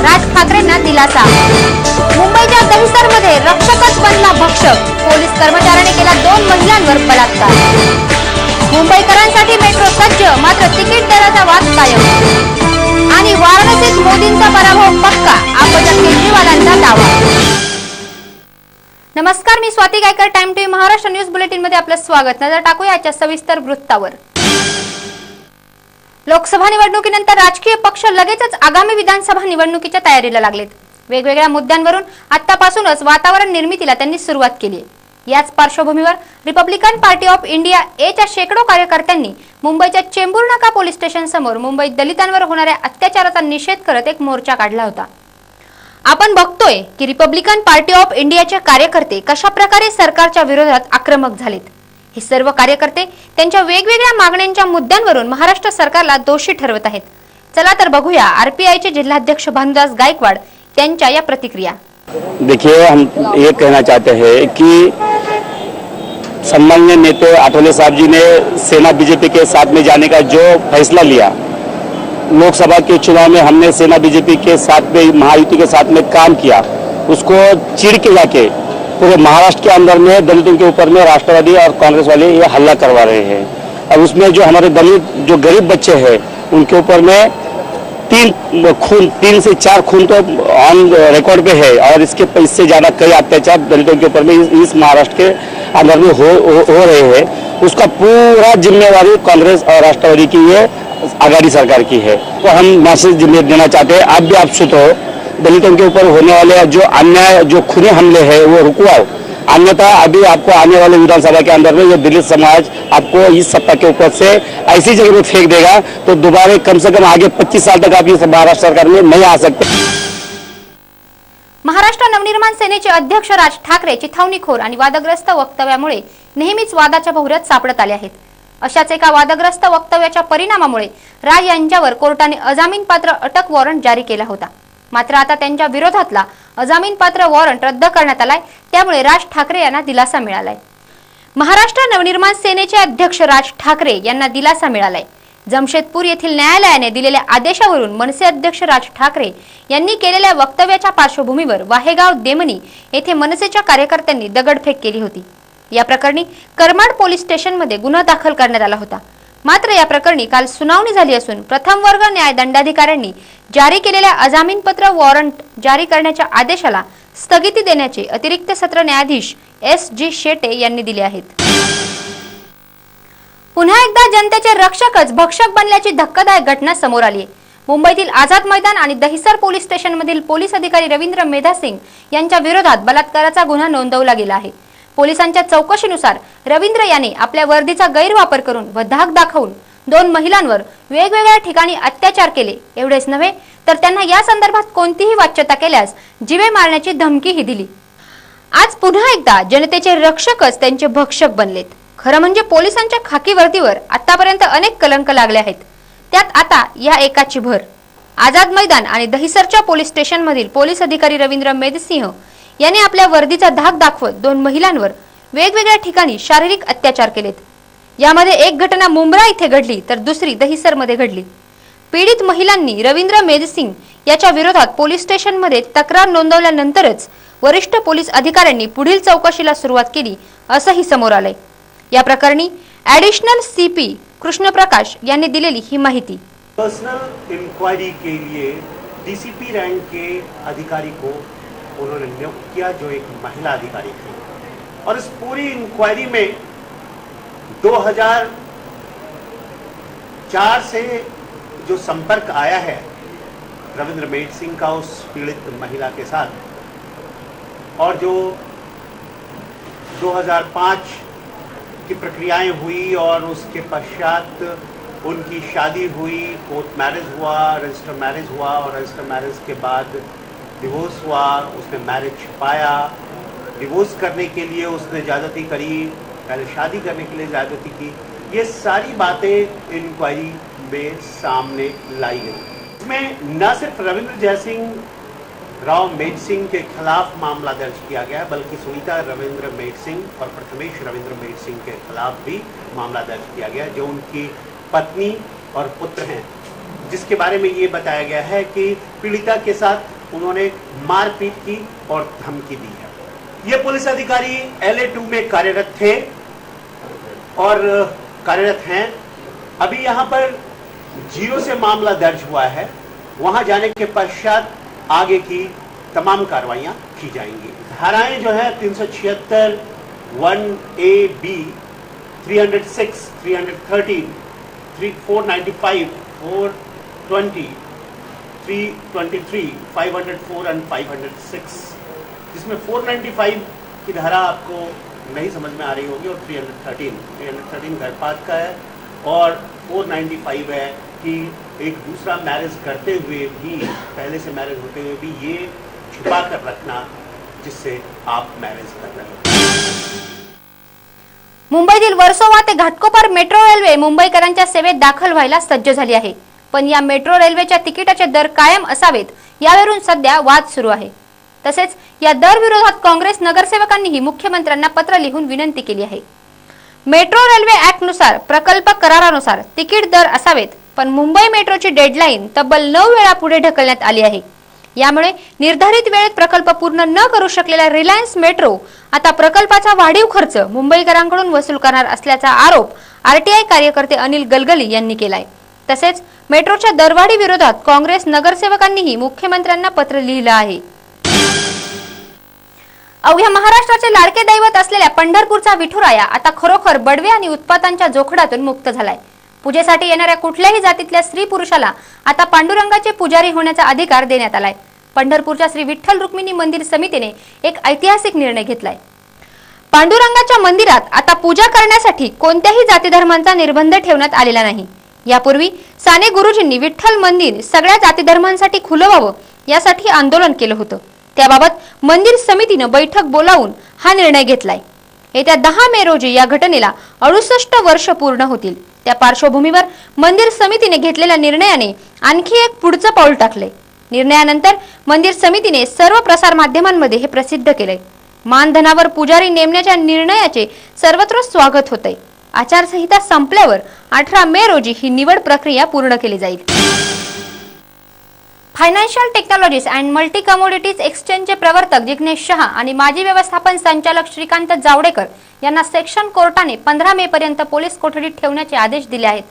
राज ठाकरेंना दिलासा। मुंबईच्या दहिसरमध्ये रक्षकच बनला भक्षक, पोलीस कर्मचाऱ्याने केला 2 महिलांवर बलात्कार। मुंबईकरांसाठी मेट्रो सज्ज, मात्र तिकीट दराचा वाद कायम। आणि वाराणसीत मोदींचा पराभव पक्का, आपच्या केजरीवालांचा दावा। नमस्कार, मी Swati Gaikar, Time TV Maharashtra news bulletin मध्ये आपलं स्वागत। नजर टाकूया आजच्या सविस्तर वृत्तावर। लोकसभा निवडणुकीनंतर राजकीय पक्ष लगेचच आगामी विधानसभा निवडणुकीच्या तयारीला लागलेत। वेगवेगळ्या मुद्द्यांवरून आतापासूनच वातावरण निर्मितीला त्यांनी सुरुवात केली। याच पार्श्वभूमीवर रिपब्लिकन पार्टी ऑफ इंडिया च्या शेकडो कार्यकर्त्यांनी मुंबईच्या चेंबूर नाका पोलीस स्टेशन समोर मुंबईत दलितांवर होणाऱ्या अत्याचाराचा निषेध करत एक मोर्चा काढला होता। आपण बघतोय की रिपब्लिकन पार्टी ऑफ इंडियाचे कार्यकर्ते कशा प्रकारे सरकारच्या विरोधात आक्रमक झालेत। हे सर्व कार्यकर्ते त्यांच्या वेगवेगळ्या मागण्यांच्या मुद्द्यांवरून महाराष्ट्र सरकारला दोषी ठरवत आहेत। चला तर बघूया आरपीआयचे जिल्हाध्यक्ष भानुदास गायकवाड त्यांच्या या प्रतिक्रिया। देखिए, हम ये कहना चाहते हैं कि सम्माननीय नेता आठवले साहब जी ने सेना बीजेपी के साथ में जाने का जो फैसला लिया, लोकसभा के चुनाव में हमने सेना बीजेपी के साथ में महायुति के साथ में काम किया, उसको चिढ़ के जाके पूरे महाराष्ट्र के अंदर में दलितों के ऊपर में राष्ट्रवादी और कांग्रेस वाले ये हल्ला करवा रहे हैं। और उसमें जो हमारे दलित जो गरीब बच्चे हैं उनके ऊपर में 3 से 4 खून तो ऑन रिकॉर्ड पे है, और इससे ज्यादा कई अत्याचार दलितों के ऊपर में इस महाराष्ट्र के अंदर में हो रहे हैं। उसका पूरा जिम्मेवारी कांग्रेस और राष्ट्रवादी की ये आघाड़ी सरकार की है। तो हम मैसेज देना चाहते हैं, आप भी आप सुतो, दलितों के ऊपर होने वाले जो अन्याय जो खूनी हमले हैं वो रुकवाओ, अन्यथा अभी आपको आने वाले विधानसभा के अंदर में ये दलित समाज आपको इस सत्ता के ऊपर से ऐसी जगह में फेंक देगा तो दोबारा कम से कम आगे 25 साल तक आप इस महाराष्ट्र सरकार में नहीं आ सकते। महाराष्ट्र नवनिर्माण सेनेचे अध्यक्ष राज ठाकरे चिथावणीखोर आणि वादग्रस्त वक्तव्यामुळे नेहमीच वादाच्या भोवऱ्यात सापडत आले आहेत। अशाच एका वादग्रस्त वक्तव्याच्या परिणामामुळे राज यांच्यावर कोर्टाने अजामीनपात्र अटक वॉरंट जारी केला होता। मात्र आता त्यांच्या विरोधातला अजामीनपात्र वॉरंट रद्द करण्यात आलाय, त्यामुळे राज ठाकरे यांना दिलासा मिळालाय। महाराष्ट्र नवनिर्माण सेनेचे अध्यक्ष राज ठाकरे यांना दिलासा मिळालाय। जमशेदपूर येथील न्यायालयाने दिलेल्या आदेशावरून मनसे अध्यक्ष राज ठाकरे यांनी केलेल्या वक्तव्याच्या पार्श्वभूमीवर वाहेगाव देमणी येथे मनसेच्या कार्यकर्त्यांनी दगडफेक केली होती। या प्रकरणी करमाड पोलीस स्टेशनमध्ये गुन्हा दाखल करण्यात आला होता। मात्र या प्रकरणी काल सुनावणी झाली असून प्रथम वर्ग न्याय दंडाधिकाऱ्यांनी जारी केलेल्या अजामीनपात्र वॉरंट जारी करण्याच्या आदेशाला स्थगिती देण्याचे अतिरिक्त सत्र न्यायाधीश S.G. शेटे यांनी दिले आहेत। पुन्हा एकदा जनतेचे रक्षकच भक्षक बनल्याची धक्कादायक घटना समोर आली आहे। मुंबईतील आझाद मैदान आणि दहिसर पोलीस स्टेशनमधील पोलीस अधिकारी रवींद्र मेधासिंग यांच्या विरोधात बलात्काराचा गुन्हा नोंदवला गेला आहे। पोलिसांच्या चौकशीनुसार रवींद्र याने आपल्या वर्दीचा गैरवापर करून व धाक दाखवून 2 महिलांवर वेगवेगळ्या ठिकाणी अत्याचार केले। एवढेच नव्हे तर त्यांना या संदर्भात कोणतीही वाच्यता केल्यास जीवे मारण्याची धमकीही दिली। आज पुन्हा एकदा जनतेचे रक्षकच त्यांचे भक्षक बनलेत। खरं म्हणजे पोलिसांच्या खाकी वर्दीवर आतापर्यंत अनेक कलंक लागले आहेत, त्यात आता या एकाची भर। आझाद मैदान आणि दहिसरच्या पोलीस स्टेशनमधील पोलीस अधिकारी रवींद्र मेधसिंह यांनी आपल्या वर्दीचा धाक दाखवत 2 महिलांवर वेगवेगळ्या ठिकाणी शारीरिक अत्याचार केलेत। यामध्ये एक घटना मुंब्रा इथे घडली तर दुसरी दहिसरमध्ये घडली। पीडित महिलांनी रवींद्र मेधसिंग याच्या विरोधात पोलीस स्टेशनमध्ये तक्रार नोंदवल्यानंतरच वरिष्ठ पोलीस अधिकाऱ्यांनी पुढील चौकशीला सुरुवात केली असंही समोर आलंय। या प्रकरणी ॲडिशनल CP कृष्णप्रकाश यांनी दिलेली ही माहिती। पर्सनल इंक्वायरी के लिए DCP रैंक के अधिकारी को उन्होंने नियुक्त किया, जो एक महिला अधिकारी थी, और इस पूरी इंक्वायरी में 2004 से जो संपर्क आया है रविंद्र मेधसिंह का उस पीड़ित महिला के साथ, और जो 2005 की प्रक्रियाएं हुई और उसके पश्चात उनकी शादी हुई, कोर्ट मैरिज हुआ, रजिस्टर मैरिज हुआ, और रजिस्टर मैरिज के बाद डिवोर्स हुआ, उसने मैरिज छुपाया, डिवोर्स करने के लिए उसने ज़्यादती करी, पहले शादी करने के लिए ज़्यादती की, ये सारी बातें इंक्वायरी में सामने लाई गई। इसमें न सिर्फ रविंद्र जयसिंह राव मेधसिंह के खिलाफ मामला दर्ज किया गया, बल्कि सुनीता रविंद्र मेधसिंह और प्रथमेश रविंद्र मेधसिंह के खिलाफ भी मामला दर्ज किया गया, जो उनकी पत्नी और पुत्र हैं। जिसके बारे में ये बताया गया है कि पीड़िता के साथ उन्होंने मारपीट की और धमकी दी है। ये पुलिस अधिकारी LA2 में कार्यरत थे और कार्यरत हैं। अभी यहाँ पर 0 से मामला दर्ज हुआ है। वहां जाने के पश्चात आगे की तमाम कार्रवाइयां की जाएंगी। धाराएं जो है 376, 1A-B, 306, 313, 495, 420, 323, 504 और 506, जिसमें 495 की धारा आपको नहीं समझ में आ रही होगी और 313 गर्भपात का है और 495 है कि एक दूसरा मैरिज करते हुए भी, पहले से मैरिज होते हुए भी ये छुपा कर रखना जिससे आप मैरिज कर रहे हो। मुंबईतील वर्सोवा ते घाटकोपर मेट्रो रेल्वे मुंबईकरांच्या सेवेत दाखल व्हायला सज्ज झाली आहे, पण या मेट्रो रेल्वेच्या तिकिटाचे दर कायम असावेत यावरून सध्या वाद सुरू आहे। तसेच या दर विरोधात काँग्रेस नगरसेवकांनीही मुख्यमंत्र्यांना पत्र लिहून विनंती केली आहे। मेट्रो रेल्वे ऍक्ट नुसार प्रकल्प करारानुसार तिकीट दर असावेत, पण मुंबई मेट्रोची डेडलाईन तब्बल 9 वेळा पुढे ढकलण्यात आली आहे। यामुळे निर्धारित वेळेत प्रकल्प पूर्ण न करू शकलेल्या रिलायन्स मेट्रो आता प्रकल्पाचा वाढीव खर्च मुंबईकरांकडून वसूल करणार असल्याचा आरोप आरटीआय कार्यकर्ते अनिल गलगली यांनी केलाय। तसेच मेट्रोच्या दरवाढी विरोधात काँग्रेस नगरसेवकांनीही मुख्यमंत्र्यांना पत्र लिहिलं आहे। अवघ्या महाराष्ट्राचे लाडके दैवत असलेल्या पंढरपूरचा विठुराया आता खरोखर बडवे आणि उत्पातांच्या जोखडातून मुक्त झालाय। पूजेसाठी येणाऱ्या कुठल्याही जातीतल्या स्त्री पुरुषाला आता पांडुरंगाचे पुजारी होण्याचा अधिकार देण्यात आलाय। पंढरपूरच्या श्री विठ्ठल रुक्मिणी मंदिर समितीने एक ऐतिहासिक निर्णय घेतलाय। पांडुरंगाच्या मंदिरात आता पूजा करण्यासाठी कोणत्याही जाती धर्मांचा निर्बंध ठेवण्यात आलेला नाही। यापूर्वी साने गुरुजींनी विठ्ठल मंदिर सगळ्या जाती धर्मांसाठी खुलं व्हावं यासाठी आंदोलन केलं होतं। त्याबाबत मंदिर समितीनं बैठक बोलावून हा निर्णय घेतलाय। येत्या 10 मे रोजी या घटनेला 68 वर्ष पूर्ण होतील। त्या पार्श्वभूमीवर मंदिर समितीने घेतलेल्या निर्णयाने आणखी एक पुढचं पाऊल टाकले। निर्णयानंतर मंदिर समितीने सर्व प्रसार माध्यमांमध्ये हे प्रसिद्ध केले। मानधनावर पुजारी नेमण्याच्या निर्णयाचे सर्वत्र स्वागत होते। आचारसंहिता संपल्यावर 18 मे रोजी ही निवड प्रक्रिया पूर्ण केली जाईल। Financial technologies and multi commodities एक्सचेंजचे प्रवर्तक जिग्नेश शहा आणि माजी व्यवस्थापन संचालक श्रीकांत जावडेकर यांना सेक्शन कोर्टाने 15 मे पर्यंत पोलीस कोठडीत ठेवण्याचे आदेश दिले आहेत।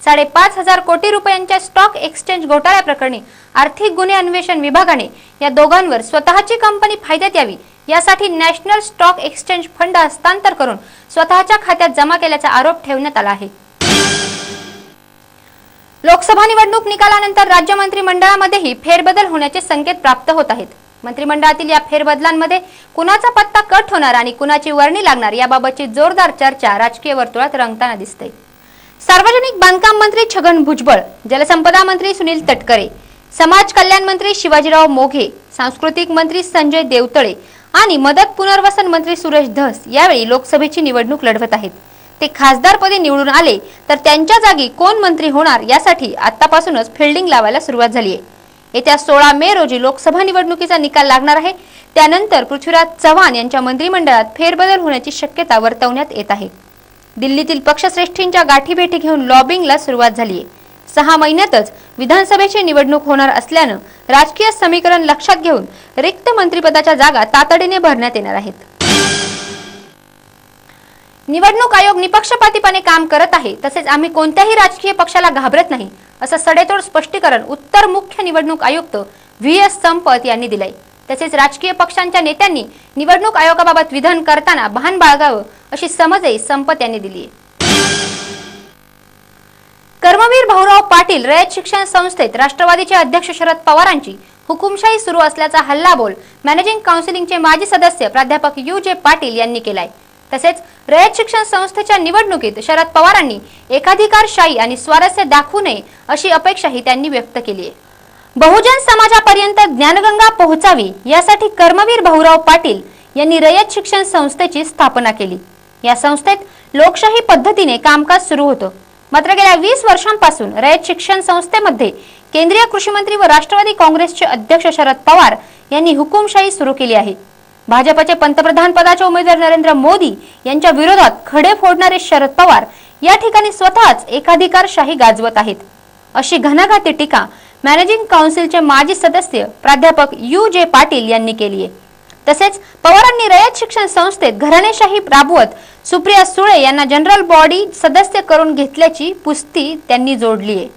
5,500 कोटी रुपयांच्या स्टॉक एक्सचेंज घोटाळ्या प्रकरणी आर्थिक गुन्हे अन्वेषण विभागाने या दोघांवर स्वतःची कंपनी फायद्यात यावी यासाठी नॅशनल स्टॉक एक्सचेंज फंड हस्तांतर करून स्वतःच्या खात्यात जमा केल्याचा आरोप ठेवण्यात आला आहे। लोकसभा निवडणूक निकालानंतर राज्य मंत्रिमंडळामध्येही फेरबदल होण्याचे संकेत प्राप्त होत आहेत। मंत्रिमंडळातील या फेरबदलांमध्ये कुणाचा पत्ता कट होणार आणि कुणाची वर्णी लागणार याबाबतची जोरदार चर्चा राजकीय वर्तुळात रंगताना दिसते। सार्वजनिक बांधकाम मंत्री छगन भुजबळ, जलसंपदा मंत्री सुनील तटकरे, समाज कल्याण मंत्री शिवाजीराव मोघे, सांस्कृतिक मंत्री संजय देवतळे आणि मदत पुनर्वसन मंत्री सुरेश धस यावेळी लोकसभेची निवडणूक लढवत आहेत। ते खासदारपदी निवडून आले तर त्यांच्या जागी कोण मंत्री होणार यासाठी आतापासूनच फिल्डिंग लावायला सुरुवात झाली आहे। येत्या 16 मे रोजी लोकसभा निवडणुकीचा निकाल लागणार आहे। त्यानंतर पृथ्वीराज चव्हाण यांच्या मंत्रिमंडळात फेरबदल होण्याची शक्यता वर्तवण्यात येत आहे। दिल्लीतील पक्षश्रेष्ठींच्या गाठीभेटी घेऊन लॉबिंगला सुरुवात झाली आहे। 6 महिन्यातच विधानसभेची निवडणूक होणार असल्यानं राजकीय समीकरण लक्षात घेऊन रिक्त मंत्रिपदाच्या जागा तातडीने भरण्यात येणार आहेत। निवडणूक आयोग निपक्षपातीपणे काम करत आहे, तसेच आम्ही कोणत्याही राजकीय पक्षाला घाबरत नाही असं सडेतोड स्पष्टीकरण उत्तर मुख्य निवडणूक आयुक्त VS संपत यांनी दिलंय। तसेच राजकीय पक्षांच्या नेत्यांनी निवडणूक आयोगाबाबत विधान करताना भान बाळगावं अशी समजही संपत यांनी दिली आहे। कर्मवीर भाऊराव पाटील रयत शिक्षण संस्थेत राष्ट्रवादीचे अध्यक्ष शरद पवारांची हुकुमशाही सुरू असल्याचा हल्लाबोल मॅनेजिंग काउन्सिलचे माजी सदस्य प्राध्यापक UJ पाटील यांनी केलाय। तसेच रयत शिक्षण संस्थेच्या निवडणुकीत शरद पवारांनी एकाधिकारशाही आणि स्वारस्य दाखवू नये अशी अपेक्षाही त्यांनी व्यक्त केली आहे। बहुजन समाजापर्यंत ज्ञानगंगा पोहोचावी यासाठी कर्मवीर भाऊराव पाटील यांनी रयत शिक्षण संस्थेची स्थापना केली। या संस्थेत लोकशाही पद्धतीने कामकाज सुरू होतं। मात्र गेल्या 20 वर्षांपासून रयत शिक्षण संस्थेमध्ये केंद्रीय कृषी मंत्री व राष्ट्रवादी काँग्रेसचे अध्यक्ष शरद पवार यांनी हुकुमशाही सुरू केली आहे। भाजपचे पंतप्रधान पदाचे उमेदवार नरेंद्र मोदी यांच्या विरोधात खडे फोडणारे शरद पवार या ठिकाणी स्वतःच एकाधिकारशाही गाजवत आहेत। अशी घणाघाती टीका मॅनेजिंग काउन्सिलचे माजी सदस्य प्राध्यापक U.J. पाटील यांनी केली आहे. तसेच पवारांनी रयत शिक्षण संस्थेत घराणेशाही राबवत सुप्रिया सुळे यांना जनरल बॉडी सदस्य करून घेतल्याची पुस्ती त्यांनी जोडली आहे.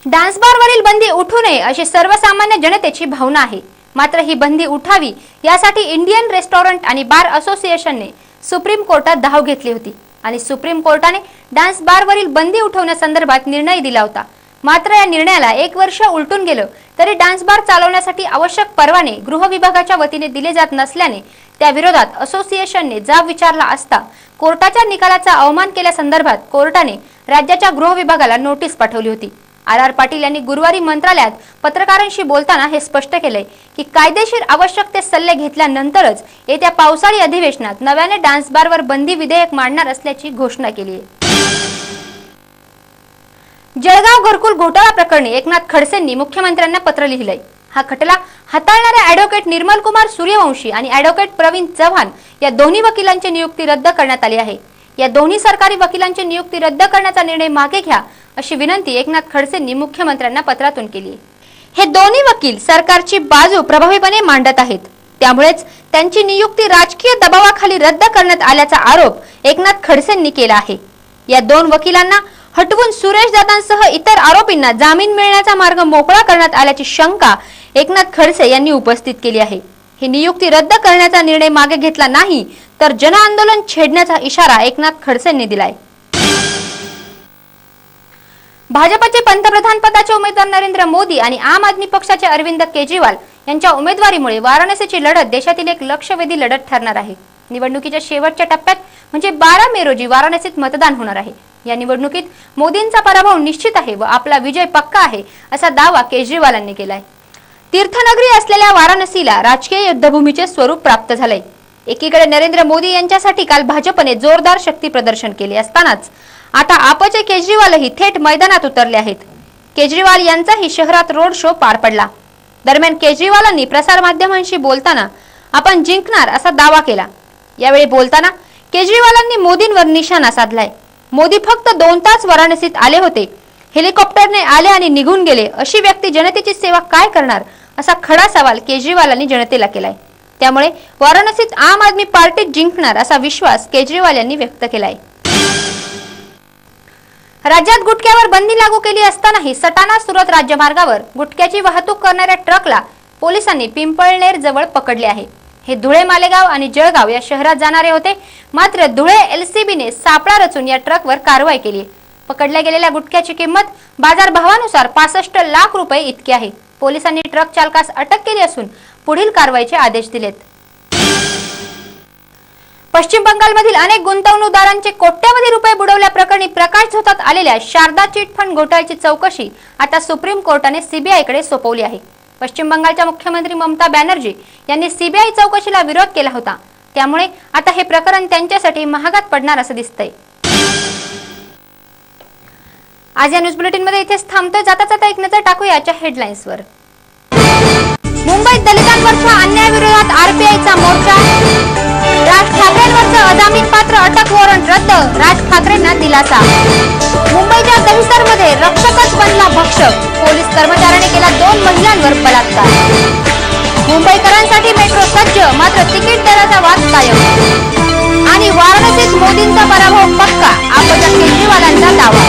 डान्स बारवरील बंदी उठू नये अशी सर्वसामान्य जनतेची भावना आहे. मात्र ही बंदी उठावी यासाठी इंडियन रेस्टॉरंट आणि बार असोसिएशनने सुप्रीम कोर्टात धाव घेतली होती आणि सुप्रीम कोर्टाने डान्स बारवरील बंदी उठवण्यासंदर्भात निर्णय दिला होता. मात्र या निर्णयाला 1 वर्ष उलटून गेलं तरी डान्स बार चालवण्यासाठी आवश्यक परवाने गृह विभागाच्या वतीने दिले जात नसल्याने त्या विरोधात असोसिएशनने जाब विचारला असता कोर्टाच्या निकालाचा अवमान केल्यासंदर्भात कोर्टाने राज्याच्या गृह विभागाला नोटीस पाठवली होती. R.R. पाटील यांनी गुरुवारी मंत्रालयात पत्रकारांशी बोलताना हे स्पष्ट केलंय की कायदेशीर आवश्यक ते सल्ले घेतल्यानंतरच येत्या पावसाळी अधिवेशनात नव्याने डान्स बारवर बंदी विधेयक मांडणार असल्याची घोषणा केली आहे. जळगाव घरकुल घोटाळा प्रकरणी एकनाथ खडसेंनी मुख्यमंत्र्यांना पत्र लिहिलंय. हा खटला हाताळणाऱ्या ॲडव्होकेट निर्मल कुमार सूर्यवंशी आणि ॲडव्होकेट प्रवीण चव्हाण या दोन्ही वकिलांची नियुक्ती रद्द करण्यात आली आहे. या दोन्ही सरकारी वकिलांची नियुक्ती रद्द करण्याचा निर्णय मागे घ्या अशी विनंती एकनाथ खडसेंनी मुख्यमंत्र्यांना पत्रातून केली आहे. हे दोन्ही वकील सरकारची बाजू प्रभावीपणे मांडत आहेत. त्यामुळेच त्यांची नियुक्ती राजकीय दबावाखाली रद्द करण्यात आल्याचा आरोप एकनाथ खडसेंनी केला आहे. या 2 वकिलांना हटवून सुरेश दादांसह इतर आरोपींना जामीन मिळण्याचा मार्ग मोकळा करण्यात आल्याची शंका एकनाथ खडसे यांनी उपस्थित केली आहे. ही नियुक्ती रद्द करण्याचा निर्णय मागे घेतला नाही तर जनआंदोलन छेडण्याचा इशारा एकनाथ खडसेंनी दिलाय. भाजपचे पंतप्रधान पदाचे उमेदवार नरेंद्र मोदी आणि आम आदमी पक्षाचे अरविंद केजरीवाल यांच्या उमेदवारीमुळे वाराणसीची लढत देशातील एक लक्षवेधी लढत ठरणार आहे. निवडणुकीच्या शेवटच्या टप्प्यात म्हणजे 12 मे रोजी वाराणसीत मतदान होणार आहे. या निवडणुकीत मोदींचा पराभव निश्चित आहे व आपला विजय पक्का आहे असा दावा केजरीवालांनी केलाय. तीर्थनगरी असलेल्या वाराणसीला राजकीय युद्धभूमीचे स्वरूप प्राप्त झालंय. एकीकडे नरेंद्र मोदी यांच्यासाठी काल भाजपने जोरदार शक्ती प्रदर्शन केले असतानाच आता आपचे केजरीवालही थेट मैदानात उतरले आहेत. केजरीवाल यांचाही शहरात रोड शो पार पडला. दरम्यान केजरीवालांनी प्रसार माध्यमांशी बोलताना आपण जिंकणार असा दावा केला. यावेळी बोलताना केजरीवालांनी मोदींवर निशाणा साधलाय. मोदी फक्त 2 तास वाराणसीत आले होते, हेलिकॉप्टरने आले आणि निघून गेले, अशी व्यक्ती जनतेची सेवा काय करणार असा खडा सवाल केजरीवालांनी जनतेला केलाय. त्यामुळे वाराणसीत आम आदमी पार्टी जिंकणार असा विश्वास केजरीवाल यांनी व्यक्त केलाय. राज्यात गुटख्यावर बंदी लागू केली असतानाही सटाणा सुरत राज्यमार्गावर गुटख्याची वाहतूक करणाऱ्या ट्रकला पोलिसांनी पिंपळनेर जवळ पकडले आहे. हे धुळे, मालेगाव आणि जळगाव या शहरात जाणारे होते. मात्र धुळे LCBने सापळा रचून या ट्रकवर कारवाई केली. पकडल्या गेलेल्या गुटख्याची किंमत बाजार भावानुसार 65 लाख रुपये इतकी आहे. पोलिसांनी ट्रक चालकास अटक केली असून पुढील कारवाईचे आदेश दिलेत. पश्चिम बंगालमधील अनेक गुंतवणूकदारांचे कोट्यवधी रुपये बुडवल्याप्रकरणी प्रकाश झोतात आलेल्या शारदा चिट फंड घोटाळ्याची चौकशी आता सुप्रीम कोर्टाने CBIकडे सोपवली आहे. पश्चिम बंगालच्या मुख्यमंत्री ममता बॅनर्जी यांनी CBI चौकशीला विरोध केला होता. त्यामुळे आता हे प्रकरण त्यांच्यासाठी महागात पडणार असं दिसतंय. आज या न्यूज बुलेटिन मध्ये इथेच थांबतोय. जाता जाता एक नजर टाकूया आजच्या हेडलाईन्सवर. मुंबईत दलितांवरच्या अन्यायाविरोधात RPIचा मोर्चा. राज ठाकरेंवरचं अजामीन पात्र अटक वॉरंट रद्द, राज ठाकरेंना दिलासा. मुंबईच्या दहिसरमध्ये रक्षकच बनला भक्षक, पोलीस कर्मचाऱ्याने केला 2 महिलांवर बलात्कार. मुंबईकरांसाठी मेट्रो सज्ज, मात्र तिकीट दराचा वाद कायम. आणि वाराणसीत मोदींचा पराभव पक्का, आपच्या केजरीवालांचा दावा.